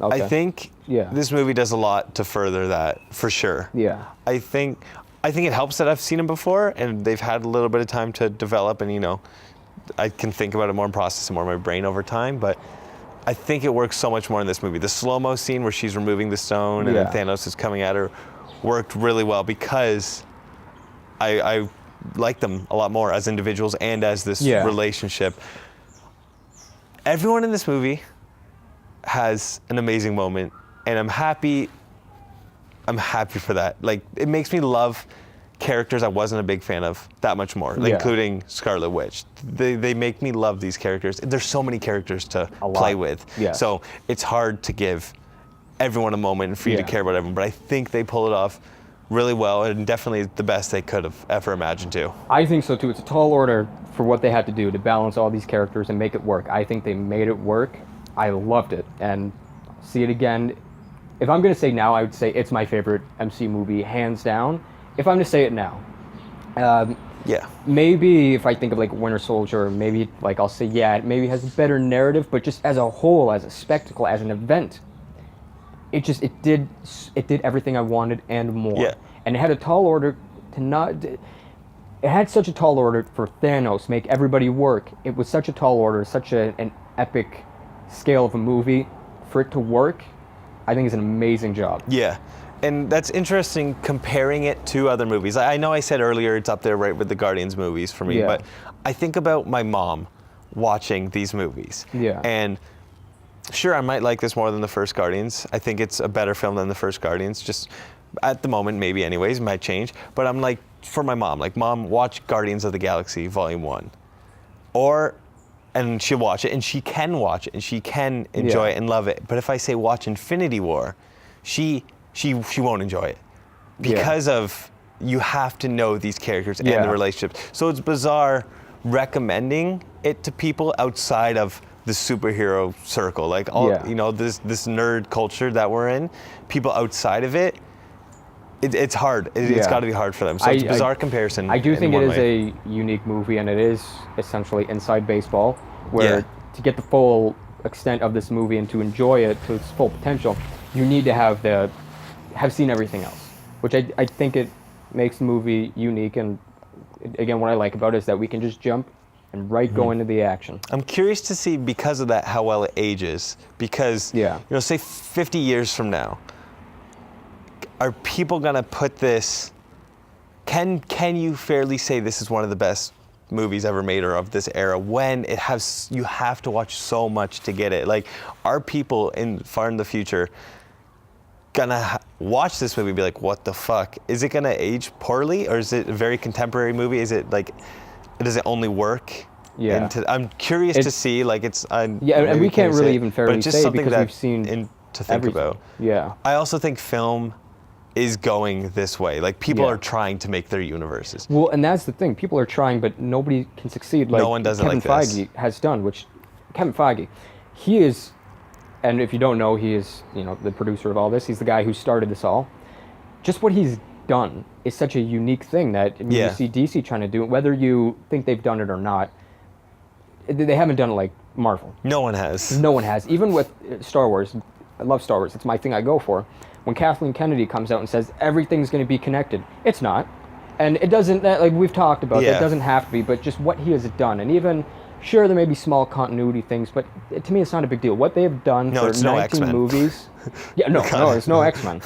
Okay. I think Yeah. this movie does a lot to further that, for sure. Yeah. I think it helps that I've seen them before and they've had a little bit of time to develop, and I can think about it more and process it more in my brain over time, but I think it works so much more in this movie. The slow-mo scene where she's removing the stone and then Yeah. Thanos is coming at her worked really well because I like them a lot more as individuals and as this Yeah. relationship. Everyone in this movie has an amazing moment, and I'm happy for that. Like, it makes me love characters I wasn't a big fan of that much more, like, Yeah. including Scarlet Witch. They make me love these characters. There's so many characters to A lot. play with. Yeah. So it's hard to give everyone a moment and for you to Yeah. care about everyone, but I think they pull it off really well, and definitely the best they could have ever imagined to. I think so too. It's a tall order for what they had to do to balance all these characters and make it work. I think they made it work. I loved it, and see it again. If I'm gonna say now, I would say it's my favorite MC movie, hands down. If I'm to say it now, Yeah. maybe if I think of like Winter Soldier, maybe like I'll say it maybe has a better narrative, but just as a whole, as a spectacle, as an event, it did everything I wanted and more. Yeah. And it had a tall order to not. It had such a tall order for Thanos, make everybody work. It was such a tall order, such an epic scale of a movie. For it to work, I think is an amazing job. Yeah. And that's interesting comparing it to other movies. I know I said earlier it's up there right with the Guardians movies for me, Yeah. but I think about my mom watching these movies. Yeah. And sure, I might like this more than the first Guardians. I think it's a better film than the first Guardians, just at the moment, maybe anyways, might change. But I'm like, for my mom, like, Mom, watch Guardians of the Galaxy Volume 1. And she'll watch it, and she can watch it, and she can enjoy it and love it. But if I say watch Infinity War, she won't enjoy it. Because of, you have to know these characters and the relationships. So it's bizarre recommending it to people outside of the superhero circle, like you know, this nerd culture that we're in. People outside of it, it's hard. It's got to be hard for them. So it's a bizarre comparison. I do think it in is one way. a unique movie, and it is essentially inside baseball, where to get the full extent of this movie and to enjoy it to its full potential, you need to have seen everything else, which I think it makes the movie unique. And again, what I like about it is that we can just jump and go into the action. I'm curious to see, because of that, how well it ages. Because, you know, say 50 years from now, are people gonna put this? Can you fairly say this is one of the best movies ever made or of this era, when you have to watch so much to get it? Like, are people far in the future gonna watch this movie and be like, what the fuck? Is it gonna age poorly, or is it a very contemporary movie? Is it like, does it only work? Yeah. I'm curious to see, like, and we can't really even fairly say because we've seen to think about. Yeah. I also think film is going this way. Like, people are trying to make their universes. Well, and that's the thing. People are trying, but nobody can succeed. Like no one does it Kevin like this. Feige has done, which Kevin Feige, he is, and if you don't know, he is, you know, the producer of all this. He's the guy who started this all. Just what he's done is such a unique thing that you see DC trying to do it. Whether you think they've done it or not, they haven't done it like Marvel. No one has. No one has. Even with Star Wars, I love Star Wars. It's my thing I go for. When Kathleen Kennedy comes out and says everything's going to be connected, it's not. And it doesn't, like we've talked about, it doesn't have to be, but just what he has done. And even, sure, there may be small continuity things, but to me, it's not a big deal. What they have done for 19 movies. There's no X-Men.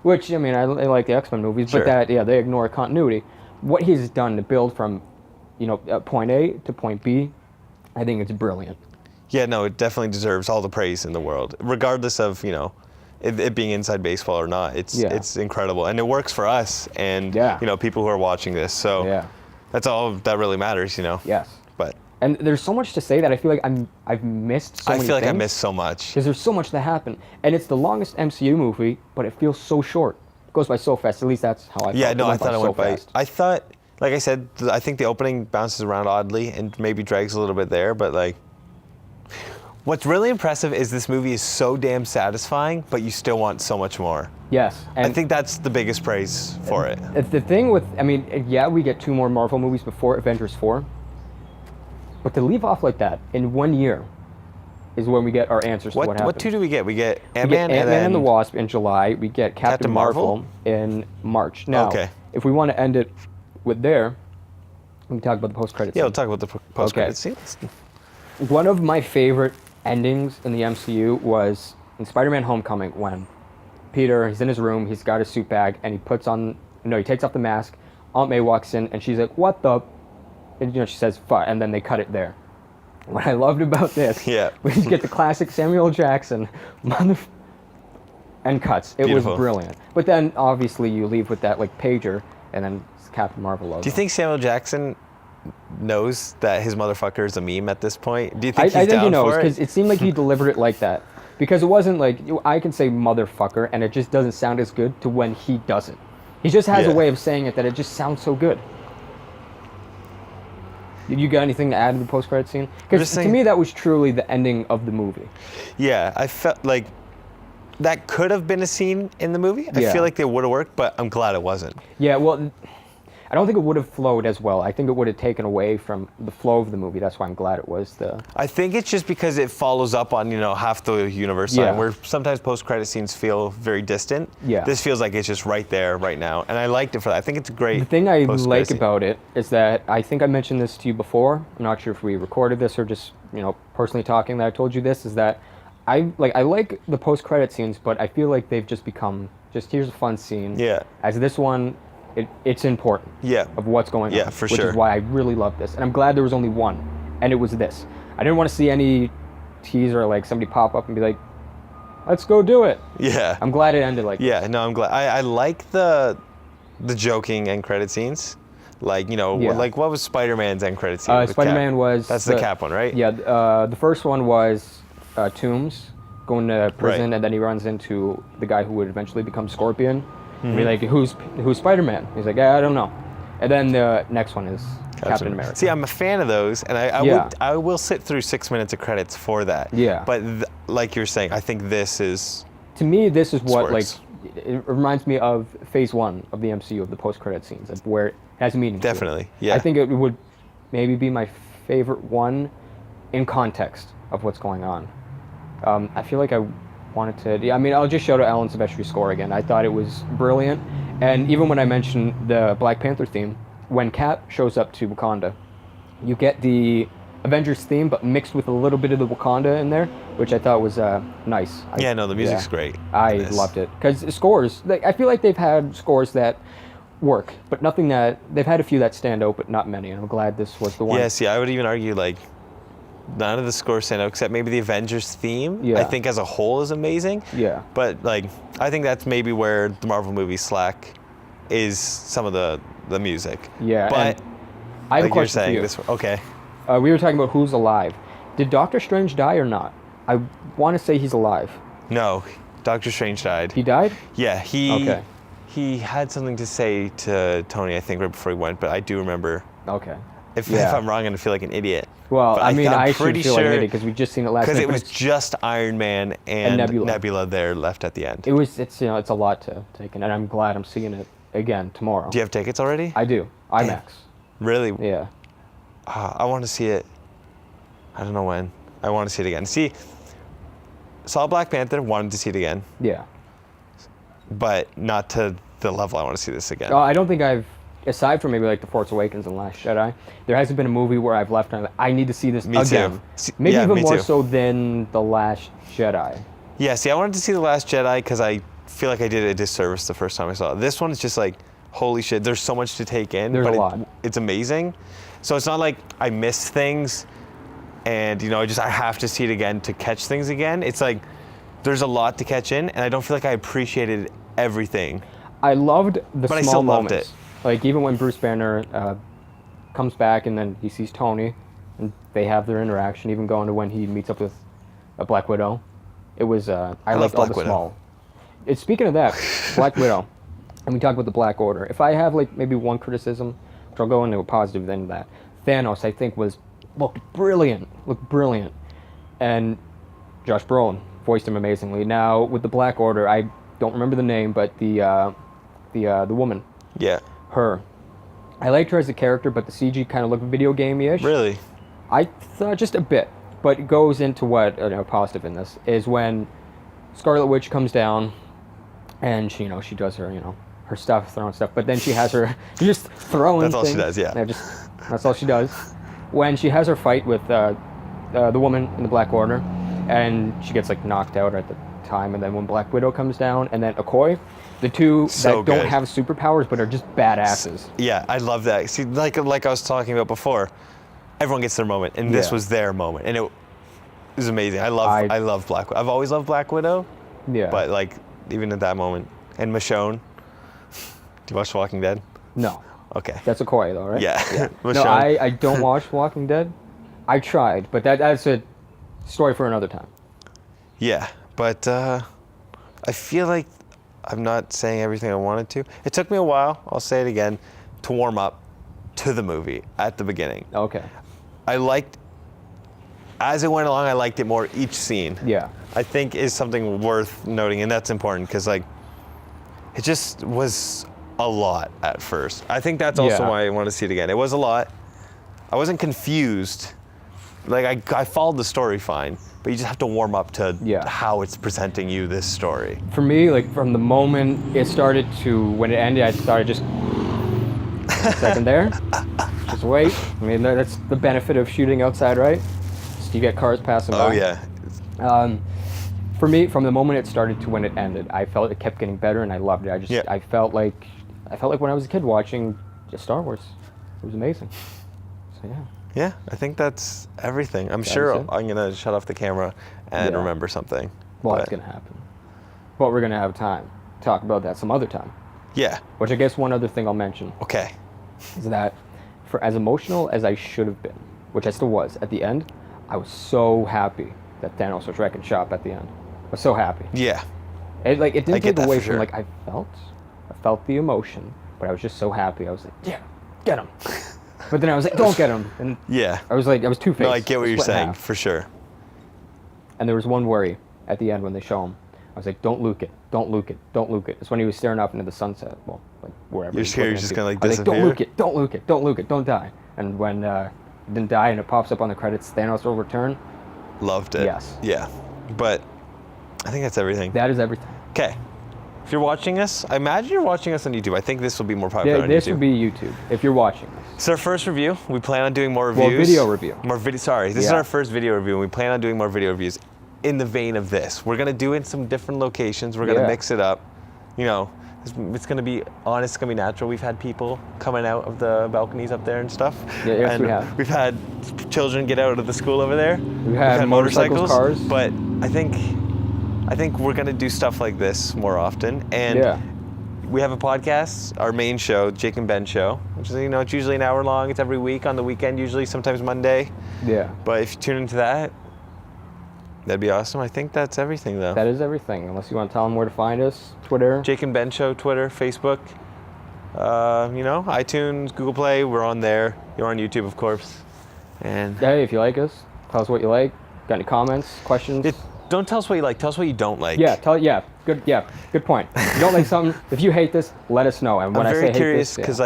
Which, I mean, I like the X-Men movies, but they ignore continuity. What he's done to build from, you know, point A to point B, I think it's brilliant. Yeah, no, it definitely deserves all the praise in the world, regardless of, you know, it being inside baseball or not. It's incredible, and it works for us and you know, people who are watching this. So that's all that really matters, you know. Yes. But and there's so much to say that I feel like I've missed so many things. I feel like I missed so much because there's so much that happened, and it's the longest MCU movie, but it feels so short. It goes by so fast. At least that's how I felt. Yeah, no, I thought it went by. Fast. I thought, like I said, I think the opening bounces around oddly and maybe drags a little bit there, but like, what's really impressive is this movie is so damn satisfying, but you still want so much more. Yes. And I think that's the biggest praise for it. The thing with, I mean, we get 2 more Marvel movies before Avengers 4, but to leave off like that in 1 year is when we get our answers to what happened. What 2 do we get? We get Ant-Man and the Wasp in July. We get Captain Marvel in March. Now, if we want to end it with there, we can talk about the post-credits. Yeah, we'll talk about the post-credits scene. One of my favorite endings in the MCU was in Spider-Man Homecoming, when Peter, he's in his room, he's got his suit bag, and he takes off the mask. Aunt May walks in, and she's like, what the? And, you know, she says, fuck, and then they cut it there. What I loved about this, we just get the classic Samuel L. Jackson, and cuts. It was brilliant. But then, obviously, you leave with that, like, pager, and then it's Captain Marvel logo. Do you think Samuel Jackson knows that his motherfucker is a meme at this point? Do you think he's down for it? I think he knows, because it seemed like he delivered it like that. Because it wasn't like, I can say motherfucker, and it just doesn't sound as good to when he doesn't. He just has a way of saying it that it just sounds so good. You got anything to add to the post-credit scene? Because to me, that was truly the ending of the movie. Yeah, I felt like that could have been a scene in the movie. I feel like they would have worked, but I'm glad it wasn't. Yeah, well, I don't think it would have flowed as well. I think it would have taken away from the flow of the movie. That's why I'm glad it was the. I think it's just because it follows up on, half the universe Yeah. time, where sometimes post-credit scenes feel very distant. Yeah. This feels like it's just right there, right now. And I liked it for that. I think it's a great The thing I post-credit like scene. about it is that I think I mentioned this to you before. I'm not sure if we recorded this or just, personally talking that I told you this, is that I like the post-credit scenes, but I feel like they've just become just here's a fun scene. Yeah. As this one, it's important. Yeah. Of what's going on. Yeah, for which sure. is why I really love this, and I'm glad there was only one, and it was this. I didn't want to see any teaser like somebody pop up and be like, "Let's go do it." Yeah. I'm glad it ended like. Yeah, no, I'm glad. I like the joking end credit scenes. Like, like what was Spider-Man's end credit scene? with Spider-Man Cap? was That's the Cap one, right? Yeah, the first one was Toombs going to prison, Right. and then he runs into the guy who would eventually become Scorpion. And Mm-hmm. be like, who's Spider-Man? He's like, I don't know. And then the next one is Captain America. See, I'm a fan of those, and Yeah. I will sit through 6 minutes of credits for that. Yeah. But like you're saying, I think this is. To me, this is what Works. it reminds me of Phase 1 of the MCU, of the post-credit scenes, of where it has meaning. to it. Definitely, yeah. I think it would maybe be my favorite one in context of what's going on. I feel like I wanted to. Yeah, I mean, I'll just shout out Alan Silvestri's score again. I thought it was brilliant, and even when I mentioned the Black Panther theme, when Cap shows up to Wakanda, you get the Avengers theme, but mixed with a little bit of the Wakanda in there, which I thought was nice. Yeah, no, the music's great. I in this. loved it because scores. I feel like they've had scores that work, but nothing that they've had a few that stand out, but not many. And I'm glad this was the one. Yeah, see, I would even argue like none of the scores stand out except maybe the Avengers theme. Yeah. I think as a whole is amazing. Yeah. But like, I think that's maybe where the Marvel movies slack, is some of the music. Yeah, But and I have like a you're question for saying, you. this okay. We were talking about who's alive. Did Doctor Strange die or not? I want to say he's alive. No, Doctor Strange died. He died? Yeah, Okay. he had something to say to Tony, I think, right before he went. But I do remember. Okay. If Yeah. I'm wrong, I'm gonna feel like an idiot. Well, But I mean, I'm I should pretty feel like an sure- idiot because we just seen it last night. Because it but was it's- just Iron Man and Nebula. Nebula there left at the end. it's a lot to take in, and I'm glad I'm seeing it again tomorrow. Do you have tickets already? I do. IMAX. Really? Yeah. I want to see it. I don't know when. I want to see it again. See, saw Black Panther, wanted to see it again, Yeah. but not to the level I want to see this again. I don't think I've, aside from maybe like The Force Awakens and Last Jedi, there hasn't been a movie where I've left and I'm like, I need to see this Me too. again. Maybe Yeah, even me more too. so than The Last Jedi. Yeah, see, I wanted to see The Last Jedi because I feel like I did a disservice the first time I saw it. This one is just like, holy shit, there's so much to take in. There's but a lot. It's amazing. So it's not like I miss things and, I have to see it again to catch things again. It's like, there's a lot to catch in, and I don't feel like I appreciated everything. I loved the But I small still loved moments. it. Like even when Bruce Banner comes back and then he sees Tony, and they have their interaction. Even going to when he meets up with a Black Widow, it was I love liked all Black the Widow. small. Speaking of that, Black Widow, and we talk about the Black Order. If I have like maybe one criticism, which I'll go into a positive then that Thanos I think looked brilliant, and Josh Brolin voiced him amazingly. Now with the Black Order, I don't remember the name, but the woman, Yeah. her, I liked her as a character, but the CG kind of looked video gamey-ish. Really? I thought just a bit, but it goes into what positive in this is when Scarlet Witch comes down, and she does her her stuff, throwing stuff, but then she has her just throwing. That's all she things. does, yeah. That's all she does. When she has her fight with the woman in the Black Order, and she gets like knocked out at the time, and then when Black Widow comes down, and then Okoye, the two So that don't good. have superpowers but are just badasses. Yeah, I love that. See, like I was talking about before, everyone gets their moment, and this Yeah. was their moment, and it was amazing. I I- love Black Widow. I've always loved Black Widow, Yeah. but like even at that moment, and Michonne. Do you watch The Walking Dead? No. Okay. That's Okoye though, right? Yeah. No, Michonne. I don't watch Walking Dead. I tried, but that's a story for another time. Yeah, but I feel like I'm not saying everything I wanted to. It took me a while, I'll say it again, to warm up to the movie at the beginning. Okay. As it went along, I liked it more each scene. Yeah. I think is something worth noting, and that's important because like it just was a lot at first. I think that's also Yeah. why I want to see it again. It was a lot. I wasn't confused. Like I followed the story fine, but you just have to warm up to how it's presenting you this story. For me, like from the moment it started to when it ended, I started just a second there. Just wait. I mean, that's the benefit of shooting outside, right? So you get cars passing by. Oh yeah. For me, from the moment it started to when it ended, I felt it kept getting better, and I loved it. I felt like when I was a kid watching just Star Wars. It was amazing. So yeah. Yeah, I think that's everything. I'm That sure is it? I'm gonna shut off the camera and Yeah. remember something. Well, but that's gonna happen. But we're gonna have time to talk about that some other time. yeah. Which I guess one other thing I'll mention Okay. is that for as emotional as I should have been, which I still was at the end, I was so happy that Thanos was wrecking shop at the end. I was so happy. Yeah. It get didn't take that away for from sure. like I felt the emotion, but I was just so happy. I was like, yeah, get him. But then I was like, don't get him. And Yeah. I was two-faced. No, I get what you're Split in saying half. for sure. And there was one worry at the end when they show him. I was like, don't Luke it, don't Luke it, don't Luke it. It's when he was staring off into the sunset, well, like wherever. You're he's scared looking he's just into. gonna, like, I was like, don't disappear? Luke it, don't Luke it, don't Luke it, don't die. And when he didn't die and it pops up on the credits, Thanos will return. Loved it. Yes. Yeah. But I think that's everything. That is everything. Okay. If you're watching us, I imagine you're watching us on YouTube. I think this will be more popular Yeah, on this YouTube. would be YouTube if you're watching this. It's our first review. We plan on doing more Well, reviews. video review. More video. Sorry, this is Yeah. our first video review, and we plan on doing more video reviews in the vein of this. We're gonna do it in some different locations. We're gonna Yeah. mix it up. You know, it's gonna be honest. It's gonna be natural. We've had people coming out of the balconies up there and stuff. Yeah, yes, and we have. We've had children get out of the school over there. We've had motorcycles, cars. But I think we're gonna do stuff like this more often. And Yeah. we have a podcast, our main show, Jake and Ben Show, which is, it's usually an hour long. It's every week on the weekend, usually, sometimes Monday. Yeah. But if you tune into that, that'd be awesome. I think that's everything, though. That is everything. Unless you want to tell them where to find us, Twitter. Jake and Ben Show, Twitter, Facebook, iTunes, Google Play, we're on there. You're on YouTube, of course. And Hey, if you like us, tell us what you like. Got any comments, questions? don't tell us what you like, tell us what you don't like. Good point. If you don't like something, if you hate this, let us know. And when I'm I say very hate curious this, because,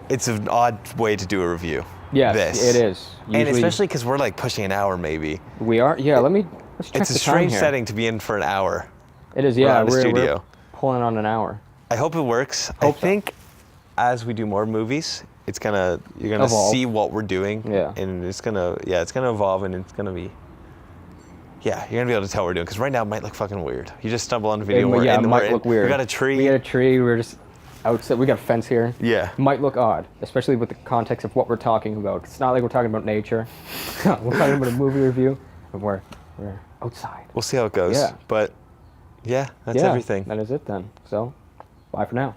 it's an odd way to do a review. yes, this. it is. And Usually especially because we're pushing an hour, maybe. we are. Yeah, let's check It's a the time strange here. setting to be in for an hour. It is. We're Yeah, on a we're studio. pulling on an hour. I hope it works. I Hope so. think as we do more movies, you're gonna Evolve. see what we're doing. Yeah. And it's gonna evolve, and it's gonna be. Yeah, you're gonna be able to tell what we're doing, because right now it might look fucking weird. You just stumble on a video. It might look weird. We got a tree. We got a tree. We're just outside. We got a fence here. Yeah. Might look odd, especially with the context of what we're talking about. It's not like we're talking about nature. We're talking about a movie review, and we're outside. We'll see how it goes. Yeah. But yeah, that's everything. That is it then. So, bye for now.